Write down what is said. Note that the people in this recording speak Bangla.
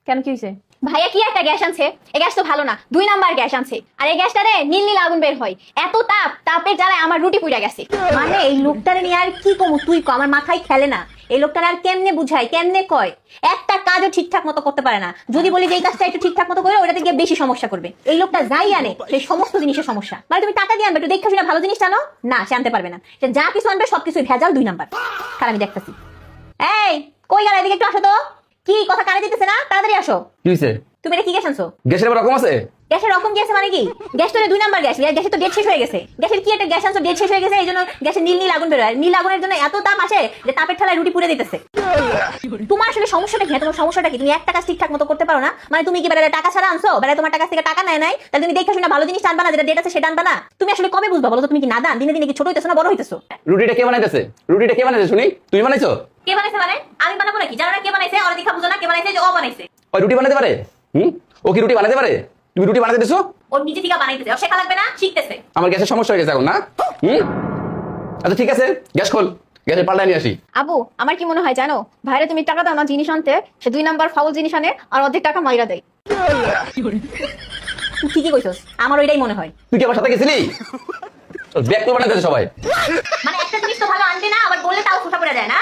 কেন কি হয়েছে? ভাইয়া কি একটা গ্যাস আনছে, এই গ্যাস তো ভালো না, 2 নাম্বার গ্যাস আনছে। আর এই গ্যাসটারে নীল নীল আগুন বের হয়, এত তাপের জ্বালায় আমার রুটি পুড়ে গেছে। মানে এই লোকটারে নিয়ে আর কি কমু, তুই ক, আমার মাথায় খেলে না। এই লোকটারে আর কেমনে বুঝাই, কেমনে কয়, একটা কাজও ঠিকঠাক মতো করতে পারে না। যদি বলি যে এই কাজটা একটু ঠিকঠাক মতো করে, ওটাতে গিয়ে বেশি সমস্যা করবে। এই লোকটা যাই আনে সেই সমস্ত জিনিসের সমস্যা। মানে তুমি টাকা দিয়ে আনবে, একটু দেখে শুনে ভালো জিনিস আনো না, সে আনতে পারবে না। সে যা কিছু আনবে সবকিছুই ভেজাল 2 নাম্বার। কার আমি দেখতেছি। এই কই গেল, এদিকে একটু আসো তো। কি কথা কানে দিতেছে না, তাড়াতাড়ি আসো। কি হইছে? তুমি এটা কি গ্যাস আনছো? গ্যাসের আবার রকম আছে? গ্যাসের রকম কি আছে মানে কি? গ্যাস তো 2 নাম্বার গ্যাস, গ্যাসের তো ডেট শেষ হয়ে গেছে। গ্যাসের কি একটা গ্যাস আনছো, ডেট শেষ হয়ে গেছে, এই জন্য গ্যাসের নীল নীল আগুন বের হয়। নীল আগুনের জন্য এত তাপ আসে যে তাপের ঠেলায় রুটি পুড়ে দিতেছে। তোমার আসলে সমস্যাটা কি? তোমার সমস্যাটা কি? তুমি একটা কাজ ঠিকঠাক মতো করতে পারো না? মানে তুমি কি বেড়ে টাকা ছাড়া আনছো? বেড়ে তোমার কাছ থেকে টাকা নেয় নাই, তাহলে তুমি দেখে শুনে ভালো জিনিস আনবা না, যেটা ডেট আছে সেটা আনবা না। তুমি আসলে কবে বুঝবা বলো তো? তুমি কি নাদান? দিনে দিনে কি ছোট হইতেছো না বড় হইতেছো? রুটিটা কে বানাইতেছে? রুটিটা কে বানাইছে শুনি? তুমি বানাইছো? কে বানাইছে মানে? আমি বানাবো নাকি? জানো না কে বানাইছে? ওরা দেখা বুঝো না কে বানাইছে? যে ও বানাইছে। ওই রুটি বানাতে পারে? ও কি রুটি বানাতে পারে? তুমি রুটি বানাতে দিছো? ওর নিজে থেকে বানাইতেছে, ও শেখা লাগবে না? শিখতেছে। আমার গ্যাসের সমস্যা হয়ে গেছে এখন না? আচ্ছা ঠিক আছে, গ্যাস খোল, গ্যাসের পাল্টা নিয়ে আসি। আবু, আমার কি মনে হয় জানো, ভাইরে তুমি টাকা দাও না জিনিস আনতে, সে 2 নাম্বার ফাউল জিনিস আনে আর অর্ধেক টাকা মাইরা দেয়। তুই ঠিকই কইছস, আমার ওইটাই মনে হয়। তুই কি আমার সাথে গেছিলি? ব্যাগ তো বানাইতেছে সবাই। মানে একটা জিনিস তো ভালো আনবে না, আবার বললে তাও খোসা পড়ে যায় না।